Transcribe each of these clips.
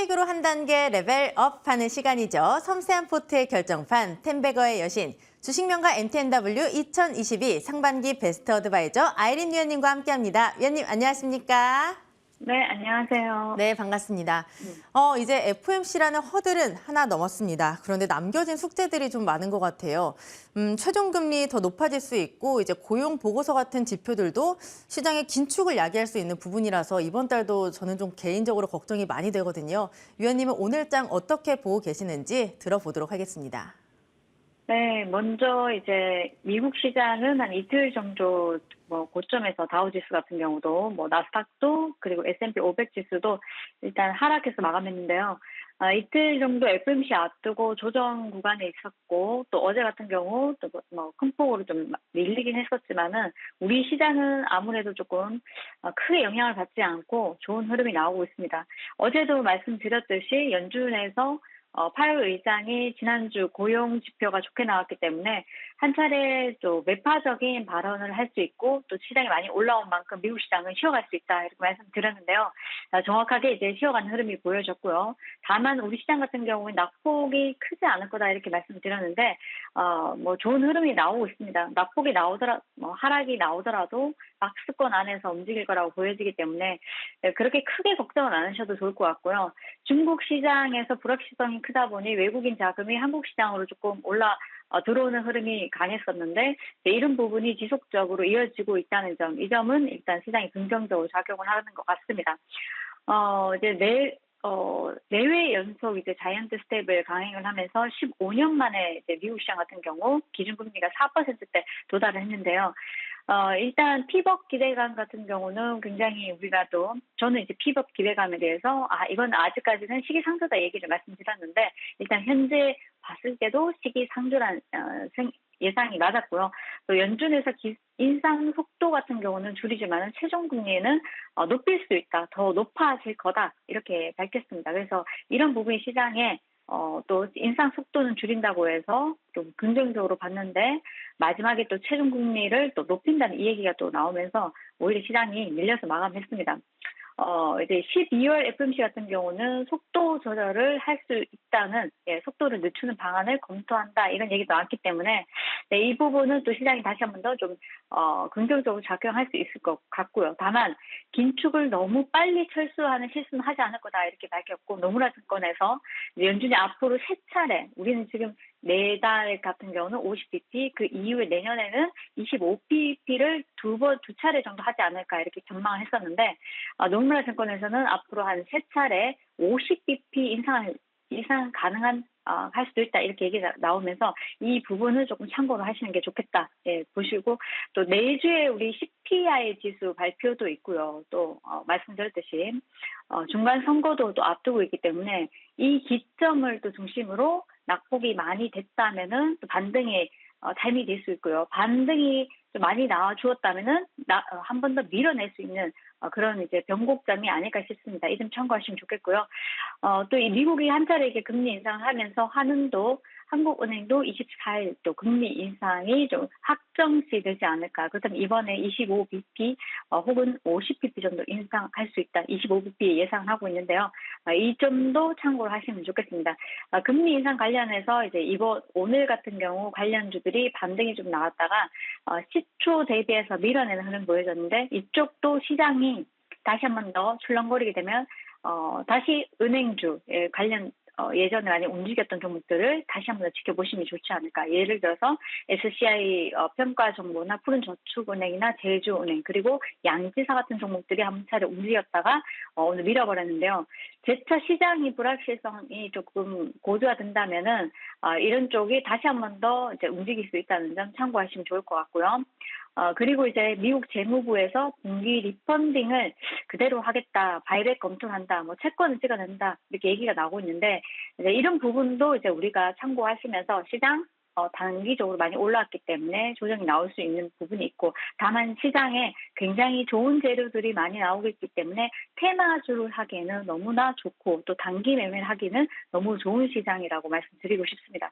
수익으로 한 단계 레벨업하는 시간이죠. 섬세한 포트의 결정판, 텐베거의 여신, 주식명가 MTNW 2022 상반기 베스트 어드바이저 아이린 위원님과 함께합니다. 위원님 안녕하십니까? 네, 안녕하세요. 네, 반갑습니다. 이제 FOMC라는 허들은 하나 넘었습니다. 그런데 남겨진 숙제들이 좀 많은 것 같아요. 최종금리 더 높아질 수 있고 이제 고용 보고서 같은 지표들도 시장의 긴축을 야기할 수 있는 부분이라서 이번 달도 저는 좀 개인적으로 걱정이 많이 되거든요. 위원님은 오늘장 어떻게 보고 계시는지 들어보도록 하겠습니다. 네, 먼저 이제 미국 시장은 한 이틀 정도 고점에서 다우지수 같은 경우도 나스닥도 그리고 S&P 500 지수도 일단 하락해서 마감했는데요. 이틀 정도 FOMC 앞두고 조정 구간에 있었고 또 어제 같은 경우 또 큰 폭으로 좀 밀리긴 했었지만은 우리 시장은 아무래도 조금 크게 영향을 받지 않고 좋은 흐름이 나오고 있습니다. 어제도 말씀드렸듯이 연준에서 파월 의장이 지난주 고용 지표가 좋게 나왔기 때문에 한 차례 또 매파적인 발언을 할 수 있고 또 시장이 많이 올라온 만큼 미국 시장은 쉬어갈 수 있다 이렇게 말씀드렸는데요. 정확하게 이제 쉬어가는 흐름이 보여졌고요. 다만 우리 시장 같은 경우는 낙폭이 크지 않을 거다 이렇게 말씀드렸는데 좋은 흐름이 나오고 있습니다. 낙폭이 하락이 나오더라도 박스권 안에서 움직일 거라고 보여지기 때문에 그렇게 크게 걱정은 안 하셔도 좋을 것 같고요. 중국 시장에서 불확실성이 크다 보니 외국인 자금이 한국 시장으로 조금 들어오는 흐름이 강했었는데 이런 부분이 지속적으로 이어지고 있다는 점, 이 점은 일단 시장이 긍정적으로 작용을 하는 것 같습니다. 이제 내외 연속 이제 자이언트 스텝을 강행을 하면서 15년 만에 이제 미국 시장 같은 경우 기준금리가 4%대 도달을 했는데요. 일단 피벗 기대감 같은 경우는 굉장히 저는 이제 피벗 기대감에 대해서 이건 아직까지는 시기상조다 얘기를 말씀드렸는데 일단 현재 봤을 때도 시기상조란 예상이 맞았고요. 또 연준에서 인상 속도 같은 경우는 줄이지만 최종 금리는 높일 수 있다, 더 높아질 거다 이렇게 밝혔습니다. 그래서 이런 부분이 시장에 또 인상 속도는 줄인다고 해서 좀 긍정적으로 봤는데 마지막에 또 최종 금리를 또 높인다는 이 얘기가 또 나오면서 오히려 시장이 밀려서 마감했습니다. 이제 12월 FOMC 같은 경우는 속도 조절을 할 수 있다는, 속도를 늦추는 방안을 검토한다 이런 얘기도 나왔기 때문에 이 부분은 또 시장이 다시 한 번 더 좀 긍정적으로 작용할 수 있을 것 같고요. 다만 긴축을 너무 빨리 철수하는 실수는 하지 않을 거다 이렇게 밝혔고, 노무라 증권에서 연준이 앞으로 세 차례, 우리는 지금 4달 같은 경우는 50bp, 그 이후에 내년에는 25bp를 두 차례 정도 하지 않을까 이렇게 전망을 했었는데, 노무라 증권에서는 앞으로 한 세 차례 50bp 이상 할 수도 있다 이렇게 얘기가 나오면서 이 부분을 조금 참고를 하시는 게 좋겠다 보시고, 또 내주에 우리 CPI 지수 발표도 있고요. 또 말씀드렸듯이 중간 선거도 또 앞두고 있기 때문에 이 기점을 또 중심으로 낙폭이 많이 됐다면은 또 반등의 타이밍이 될 수 있고요. 반등이 좀 많이 나와 주었다면은 한 번 더 밀어낼 수 있는 그런 이제 변곡점이 아닐까 싶습니다. 이 점 참고하시면 좋겠고요. 또 이 미국이 한 차례 이렇게 금리 인상을 하면서 한국은행도 24일 또 금리 인상이 좀 확정시 되지 않을까. 그렇다면 이번에 25bp 혹은 50bp 정도 인상할 수 있다. 25bp 예상하고 있는데요. 이 점도 참고를 하시면 좋겠습니다. 금리 인상 관련해서 이제 오늘 같은 경우 관련주들이 반등이 좀 나왔다가 시초 대비해서 밀어내는 흐름 보여졌는데, 이쪽도 시장이 다시 한 번 더 출렁거리게 되면 다시 은행주 관련 예전에 많이 움직였던 종목들을 다시 한번 지켜보시면 좋지 않을까. 예를 들어서 SCI 평가정보나 푸른저축은행이나 제주은행 그리고 양지사 같은 종목들이 한 차례 움직였다가 오늘 밀어버렸는데요. 재차 시장이 불확실성이 조금 고조화된다면은 이런 쪽이 다시 한번 더 이제 움직일 수 있다는 점 참고하시면 좋을 것 같고요. 그리고 이제 미국 재무부에서 분기 리펀딩을 그대로 하겠다, 바이백 검토한다, 채권을 찍어낸다 이렇게 얘기가 나오고 있는데, 이제 이런 부분도 이제 우리가 참고하시면서 시장 단기적으로 많이 올라왔기 때문에 조정이 나올 수 있는 부분이 있고, 다만 시장에 굉장히 좋은 재료들이 많이 나오고 있기 때문에 테마주를 하기에는 너무나 좋고 또 단기 매매를 하기는 너무 좋은 시장이라고 말씀드리고 싶습니다.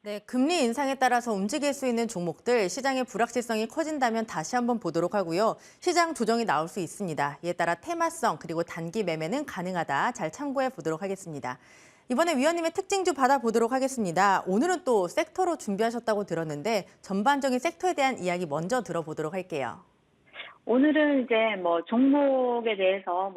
네, 금리 인상에 따라서 움직일 수 있는 종목들, 시장의 불확실성이 커진다면 다시 한번 보도록 하고요. 시장 조정이 나올 수 있습니다. 이에 따라 테마성 그리고 단기 매매는 가능하다. 잘 참고해 보도록 하겠습니다. 이번에 위원님의 특징주 받아보도록 하겠습니다. 오늘은 또 섹터로 준비하셨다고 들었는데 전반적인 섹터에 대한 이야기 먼저 들어보도록 할게요. 오늘은 이제 뭐 종목에 대해서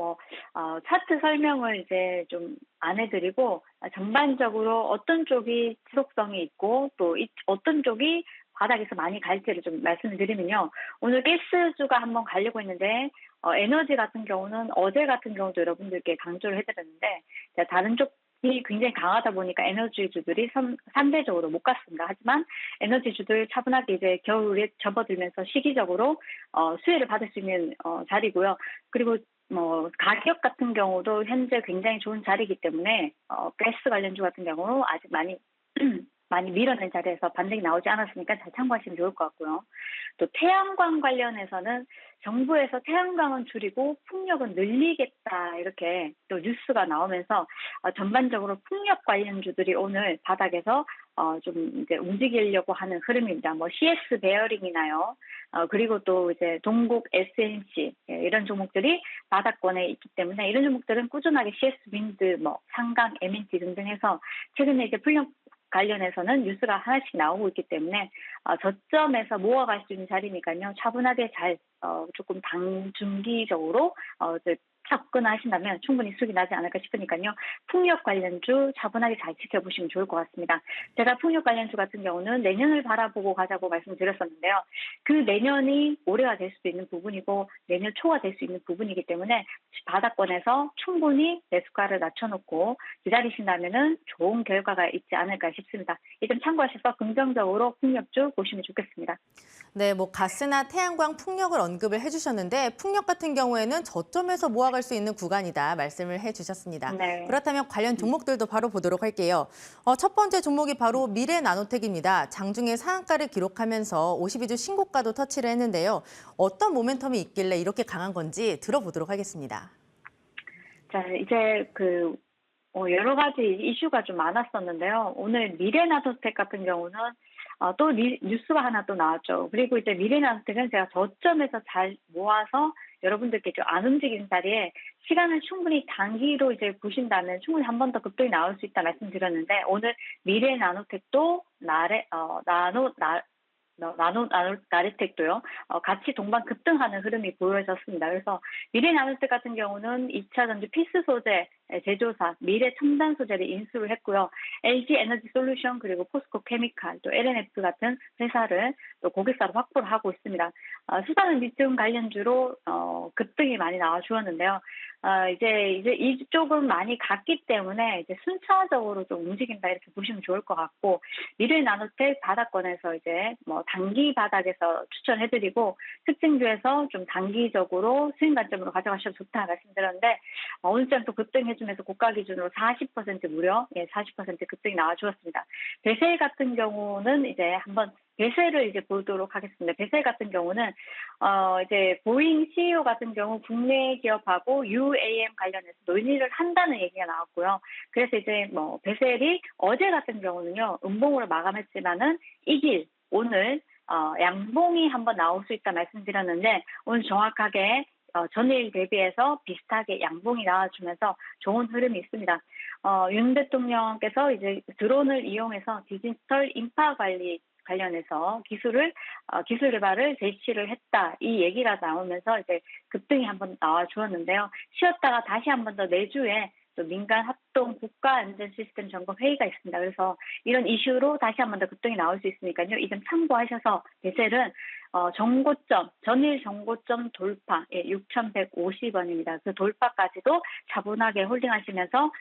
차트 설명을 이제 좀 안 해드리고 전반적으로 어떤 쪽이 지속성이 있고 또 어떤 쪽이 바닥에서 많이 갈지를 좀 말씀을 드리면요. 오늘 가스주가 한번 가려고 했는데 에너지 같은 경우는 어제 같은 경우도 여러분들께 강조를 해드렸는데 다른 쪽이 굉장히 강하다 보니까 에너지주들이 상대적으로 못 갔습니다. 하지만 에너지주들 차분하게 이제 겨울에 접어들면서 시기적으로 수혜를 받을 수 있는 자리고요. 그리고 가격 같은 경우도 현재 굉장히 좋은 자리이기 때문에 가스 관련주 같은 경우 아직 많이 많이 밀어낸 자리에서 반등이 나오지 않았으니까 잘 참고하시면 좋을 것 같고요. 또 태양광 관련해서는 정부에서 태양광은 줄이고 풍력은 늘리겠다 이렇게 또 뉴스가 나오면서 전반적으로 풍력 관련주들이 오늘 바닥에서 좀 이제 움직이려고 하는 흐름입니다. CS 베어링이나요. 그리고 또 이제 동국 SNC 이런 종목들이 바닥권에 있기 때문에 이런 종목들은 꾸준하게 CS 윈드, 상강, MNT 등등 해서 최근에 이제 풍력 관련해서는 뉴스가 하나씩 나오고 있기 때문에 저점에서 모아갈 수 있는 자리니까요. 차분하게 잘 조금 중기적으로 이제 접근하신다면 충분히 수익이 나지 않을까 싶으니까요. 풍력 관련주 차분하게 잘 지켜보시면 좋을 것 같습니다. 제가 풍력 관련주 같은 경우는 내년을 바라보고 가자고 말씀드렸었는데요. 그 내년이 올해가 될 수도 있는 부분이고 내년 초가 될 수 있는 부분이기 때문에 바닥권에서 충분히 매수가를 낮춰놓고 기다리신다면은 좋은 결과가 있지 않을까 싶습니다. 이 점 참고하셔서 긍정적으로 풍력주 보시면 좋겠습니다. 네, 가스나 태양광 풍력을 언급을 해주셨는데 풍력 같은 경우에는 저점에서 모아갈 수 있는 구간이다 말씀을 해주셨습니다. 네. 그렇다면 관련 종목들도 바로 보도록 할게요. 첫 번째 종목이 바로 미래나노텍입니다. 장중에 상한가를 기록하면서 52주 신고가도 터치를 했는데요. 어떤 모멘텀이 있길래 이렇게 강한 건지 들어보도록 하겠습니다. 자, 이제 여러 가지 이슈가 좀 많았었는데요. 오늘 미래나노텍 같은 경우는 또 뉴스가 하나 또 나왔죠. 그리고 이제 미래나노텍은 제가 저점에서 잘 모아서 여러분들께 좀 안 움직이는 자리에 시간을 충분히 단기로 이제 보신다면 충분히 한 번 더 급등이 나올 수 있다 말씀드렸는데 오늘 미래나노텍도 나르텍도요. 같이 동반 급등하는 흐름이 보여졌습니다. 그래서 미래나노텍 같은 경우는 2차 전지 필수 소재 제조사 미래첨단 소재를 인수를 했고요. LG 에너지 솔루션 그리고 포스코 케미칼 또 LNF 같은 회사를 또 고객사로 확보를 하고 있습니다. 수산은 리튬 관련주로 급등이 많이 나와 주었는데요. 이제 이쪽은 많이 갔기 때문에 이제 순차적으로 좀 움직인다 이렇게 보시면 좋을 것 같고 미래나노텍 바닥권에서 이제 단기 바닥에서 추천해드리고 특징주에서 좀 단기적으로 수익 관점으로 가져가셔도 좋다 말씀드렸는데 오늘장 또 급등해주면서 고가 기준으로 40% 무려 40% 급등이 나와 주었습니다. 베셀 같은 경우는 이제 한번 베셀을 이제 보도록 하겠습니다. 베셀 같은 경우는 이제 보잉 CEO 같은 경우 국내 기업하고 UAM 관련해서 논의를 한다는 얘기가 나왔고요. 그래서 이제 베셀이 어제 같은 경우는요 음봉으로 마감했지만은 오늘 양봉이 한번 나올 수 있다 말씀드렸는데 오늘 정확하게 전일 대비해서 비슷하게 양봉이 나와주면서 좋은 흐름이 있습니다. 윤 대통령께서 이제 드론을 이용해서 디지털 인파 관련해서 기술 개발을 제시를 했다. 이 얘기가 나오면서 이제 급등이 한번 나와 주었는데요. 쉬었다가 다시 한번 더 내주에 또 민간 합동 국가안전시스템 점검 회의가 있습니다. 그래서 이런 이슈로 다시 한번 더 급등이 나올 수 있으니까요. 이 점 참고하셔서 베셀은 전일 정고점 돌파 6,150원입니다. 그 돌파까지도 차분하게 홀딩하시면서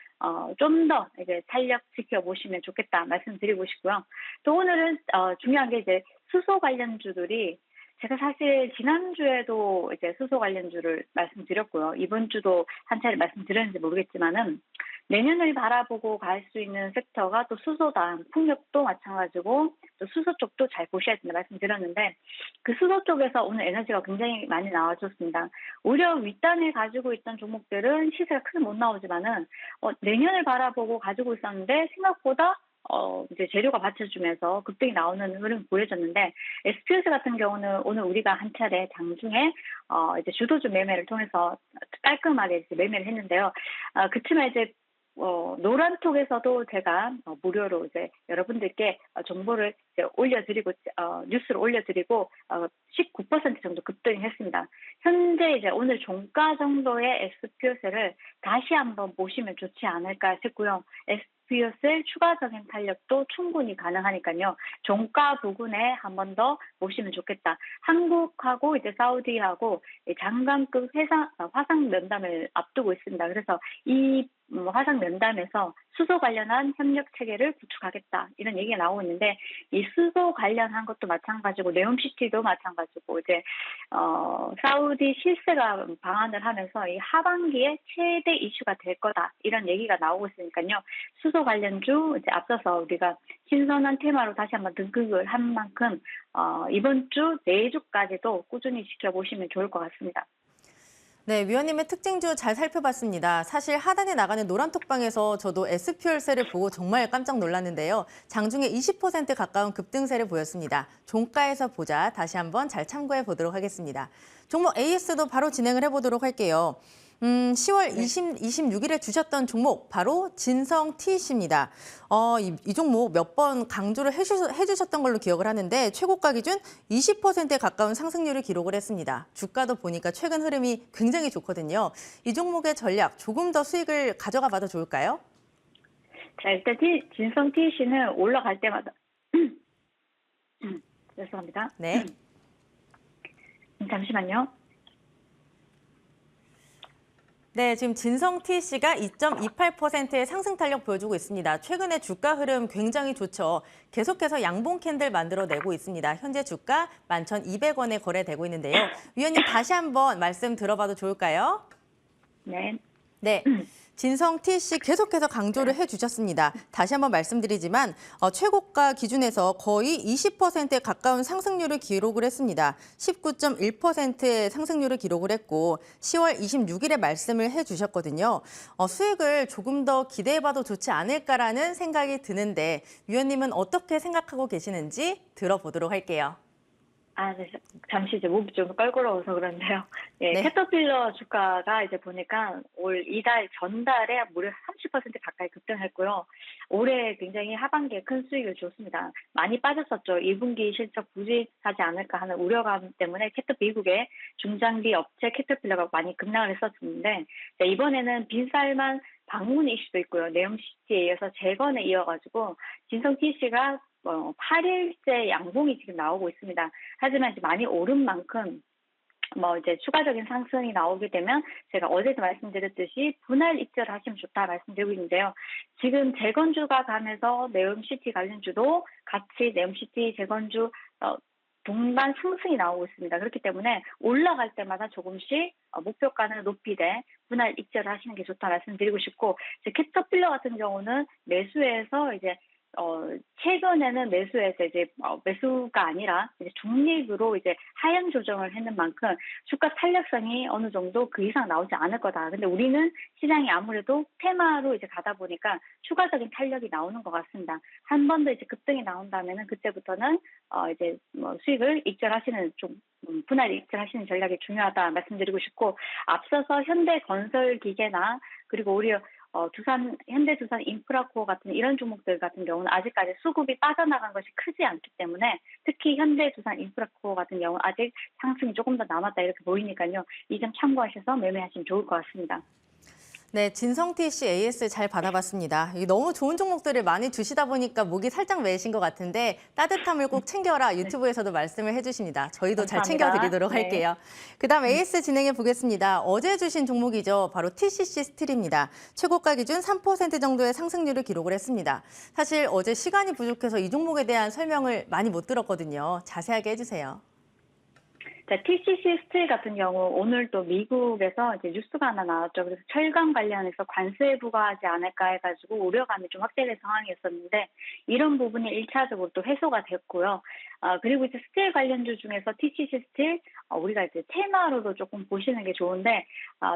좀 더 이제 탄력 지켜보시면 좋겠다 말씀드리고 싶고요. 또 오늘은 중요한 게 이제 수소 관련주들이 제가 사실 지난주에도 이제 수소 관련주를 말씀드렸고요. 이번 주도 한 차례 말씀드렸는지 모르겠지만은 내년을 바라보고 갈 수 있는 섹터가 또 수소다. 풍력도 마찬가지고 또 수소 쪽도 잘 보셔야 된다 말씀드렸는데 그 수소 쪽에서 오늘 에너지가 굉장히 많이 나와줬습니다. 오히려 윗단을 가지고 있던 종목들은 시세가 크게 못 나오지만은 내년을 바라보고 가지고 있었는데 생각보다 이제 재료가 받쳐주면서 급등이 나오는 흐름이 보여졌는데 SPX 같은 경우는 오늘 우리가 한 차례 장중에 이제 주도주 매매를 통해서 깔끔하게 이제 매매를 했는데요. 그치만 이제 노란톡에서도 제가 무료로 이제 여러분들께 정보를 이제 올려드리고 뉴스를 올려드리고 19% 정도 급등을 했습니다. 현재 이제 오늘 종가 정도의 SPOS를 다시 한번 보시면 좋지 않을까 싶고요. SPOS의 추가적인 탄력도 충분히 가능하니까요. 종가 부근에 한 번 더 보시면 좋겠다. 한국하고 이제 사우디하고 장관급 화상 면담을 앞두고 있습니다. 그래서 이 화상 면담에서 수소 관련한 협력 체계를 구축하겠다 이런 얘기가 나오고 있는데 이 수소 관련한 것도 마찬가지고 네옴시티도 마찬가지고 이제 사우디 실세가 방한을 하면서 이 하반기에 최대 이슈가 될 거다 이런 얘기가 나오고 있으니까요. 수소 관련주 이제 앞서서 우리가 신선한 테마로 다시 한번 등극을 한 만큼 이번 주 내주까지도 꾸준히 지켜보시면 좋을 것 같습니다. 네, 위원님의 특징주 잘 살펴봤습니다. 사실 하단에 나가는 노란톡방에서 저도 SPL세를 보고 정말 깜짝 놀랐는데요. 장중에 20% 가까운 급등세를 보였습니다. 종가에서 보자 다시 한번 잘 참고해 보도록 하겠습니다. 종목 AS도 바로 진행을 해보도록 할게요. 10월 26일에 주셨던 종목 바로 진성 TC입니다. 이 종목 몇 번 강조를 해주셨던 걸로 기억을 하는데 최고가 기준 20%에 가까운 상승률을 기록을 했습니다. 주가도 보니까 최근 흐름이 굉장히 좋거든요. 이 종목의 전략 조금 더 수익을 가져가 봐도 좋을까요? 자, 일단 진성 TC는 올라갈 때마다 죄송합니다. 네. 잠시만요. 네, 지금 진성 TC가 2.28%의 상승 탄력 보여주고 있습니다. 최근에 주가 흐름 굉장히 좋죠. 계속해서 양봉 캔들 만들어내고 있습니다. 현재 주가 11,200원에 거래되고 있는데요. 위원님 다시 한번 말씀 들어봐도 좋을까요? 네. 네. 진성 TC 계속해서 강조를 해주셨습니다. 다시 한번 말씀드리지만 최고가 기준에서 거의 20%에 가까운 상승률을 기록을 했습니다. 19.1%의 상승률을 기록을 했고 10월 26일에 말씀을 해주셨거든요. 수익을 조금 더 기대해봐도 좋지 않을까라는 생각이 드는데 위원님은 어떻게 생각하고 계시는지 들어보도록 할게요. 네. 잠시 이제 목이 좀 껄끄러워서 그런데요. 예, 네. 캐터필러 주가가 이제 보니까 이달 전달에 무려 30% 가까이 급등했고요. 올해 굉장히 하반기에 큰 수익을 줬습니다. 많이 빠졌었죠. 1분기 실적 부진하지 않을까 하는 우려감 때문에 미국의 중장비 업체 캐터필러가 많이 급락을 했었는데 이번에는 빈살만 방문 이슈도 있고요. 네옴시티에 이어서 재건에 이어가지고 진성 TC가 8일째 양봉이 지금 나오고 있습니다. 하지만 이제 많이 오른 만큼 이제 추가적인 상승이 나오게 되면 제가 어제도 말씀드렸듯이 분할 입절을 하시면 좋다 말씀드리고 있는데요. 지금 재건주가 가면서 네옴시티 관련주도 같이 네옴시티 재건주 동반 상승이 나오고 있습니다. 그렇기 때문에 올라갈 때마다 조금씩 목표가는 높이되 분할 입절을 하시는 게 좋다 말씀드리고 싶고 캐터필러 같은 경우는 매수해서 이제 최근에는 매수해서 이제 매수가 아니라 이제 중립으로 이제 하향 조정을 했는 만큼 주가 탄력성이 어느 정도 그 이상 나오지 않을 거다. 근데 우리는 시장이 아무래도 테마로 이제 가다 보니까 추가적인 탄력이 나오는 것 같습니다. 한 번 더 이제 급등이 나온다면은 그때부터는 이제 수익을 익절하시는 좀 분할 익절하시는 전략이 중요하다 말씀드리고 싶고 앞서서 현대건설기계나 그리고 오히려 현대두산 인프라코어 같은 이런 종목들 같은 경우는 아직까지 수급이 빠져나간 것이 크지 않기 때문에 특히 현대두산 인프라코어 같은 경우는 아직 상승이 조금 더 남았다 이렇게 보이니까요. 이 점 참고하셔서 매매하시면 좋을 것 같습니다. 네, 진성 TC AS 잘 받아봤습니다. 너무 좋은 종목들을 많이 주시다 보니까 목이 살짝 메이신 것 같은데 따뜻함을 꼭 챙겨라 유튜브에서도 말씀을 해주십니다. 저희도 잘 감사합니다. 챙겨드리도록 네. 할게요. 그다음 AS 진행해 보겠습니다. 어제 주신 종목이죠. 바로 TCC 스틸입니다. 최고가 기준 3% 정도의 상승률을 기록을 했습니다. 사실 어제 시간이 부족해서 이 종목에 대한 설명을 많이 못 들었거든요. 자세하게 해주세요. TCC 스틸 같은 경우 오늘 또 미국에서 이제 뉴스가 하나 나왔죠. 그래서 철강 관련해서 관세 부과하지 않을까 해가지고 우려감이 좀 확대된 상황이었었는데 이런 부분이 1차적으로 또 해소가 됐고요. 그리고 이제 스틸 관련주 중에서 TCC 스틸, 우리가 이제 테마로도 조금 보시는 게 좋은데,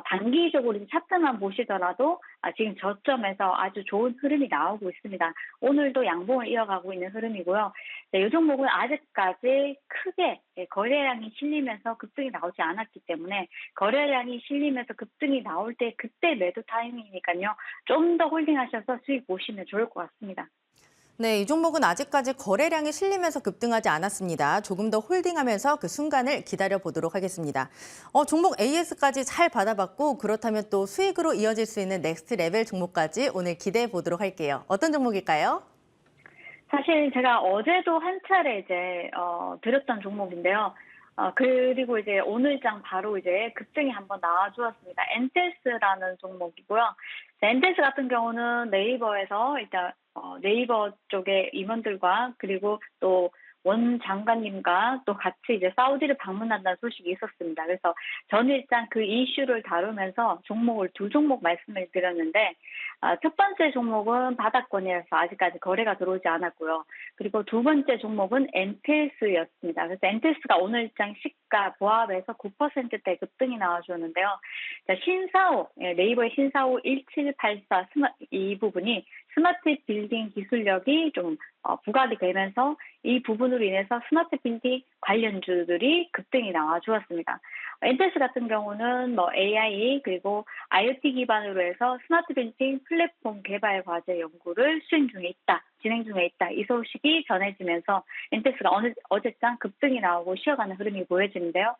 단기적으로 이제 차트만 보시더라도 지금 저점에서 아주 좋은 흐름이 나오고 있습니다. 오늘도 양봉을 이어가고 있는 흐름이고요. 이 종목은 아직까지 크게 거래량이 실리면서 급등이 나오지 않았기 때문에 거래량이 실리면서 급등이 나올 때 그때 매도 타이밍이니까요. 좀 더 홀딩하셔서 수익 보시면 좋을 것 같습니다. 네, 이 종목은 아직까지 거래량이 실리면서 급등하지 않았습니다. 조금 더 홀딩하면서 그 순간을 기다려 보도록 하겠습니다. 종목 AS까지 잘 받아봤고 그렇다면 또 수익으로 이어질 수 있는 넥스트 레벨 종목까지 오늘 기대해 보도록 할게요. 어떤 종목일까요? 사실 제가 어제도 한 차례 이제 드렸던 종목인데요. 그리고 이제 오늘장 바로 이제 급등이 한번 나와주었습니다. 엔텔스라는 종목이고요. 엔텔스 같은 경우는 네이버에서 일단 네이버 쪽의 임원들과 그리고 또 원 장관님과 또 같이 이제 사우디를 방문한다는 소식이 있었습니다. 그래서 저는 일단 그 이슈를 다루면서 종목을 두 종목 말씀을 드렸는데 첫 번째 종목은 바닥권이라서 아직까지 거래가 들어오지 않았고요. 그리고 두 번째 종목은 엔텔스였습니다. 그래서 엔텔스가 오늘장 시가 보합에서 9%대 급등이 나와주었는데요. 신사호, 네이버의 신사호 1784 이 부분이 스마트 빌딩 기술력이 좀 부각이 되면서 이 부분으로 인해서 스마트 빌딩 관련주들이 급등이 나와 주었습니다. 엔텔스 같은 경우는 AI 그리고 IoT 기반으로 해서 스마트 빌딩 플랫폼 개발 과제 연구를 진행 중에 있다. 이 소식이 전해지면서 엔텔스가 어제장 급등이 나오고 쉬어가는 흐름이 보여지는데요.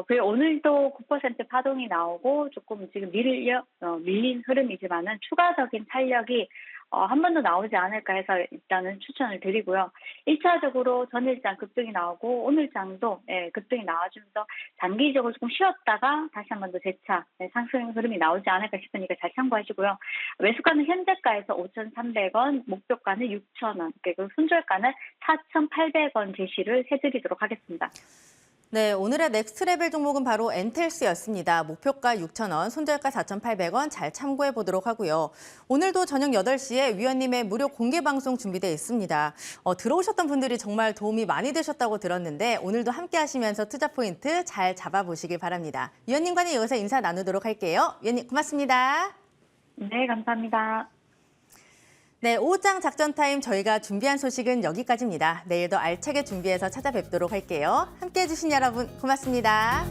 그리고 오늘도 9% 파동이 나오고 조금 지금 밀린 흐름이지만은 추가적인 탄력이 한 번 더 나오지 않을까 해서 일단은 추천을 드리고요. 1차적으로 전일장 급등이 나오고 오늘장도 급등이 나와주면서 단기적으로 조금 쉬었다가 다시 한 번 더 재차 상승 흐름이 나오지 않을까 싶으니까 잘 참고하시고요. 매수가는 현재가에서 5,300원, 목표가는 6,000원, 그리고 손절가는 4,800원 제시를 해드리도록 하겠습니다. 네, 오늘의 넥스트 레벨 종목은 바로 엔텔스였습니다. 목표가 6,000원, 손절가 4,800원 잘 참고해 보도록 하고요. 오늘도 저녁 8시에 위원님의 무료 공개 방송 준비되어 있습니다. 들어오셨던 분들이 정말 도움이 많이 되셨다고 들었는데 오늘도 함께 하시면서 투자 포인트 잘 잡아보시길 바랍니다. 위원님과는 여기서 인사 나누도록 할게요. 위원님 고맙습니다. 네, 감사합니다. 네, 오후장 작전 타임 저희가 준비한 소식은 여기까지입니다. 내일도 알차게 준비해서 찾아뵙도록 할게요. 함께해 주신 여러분 고맙습니다.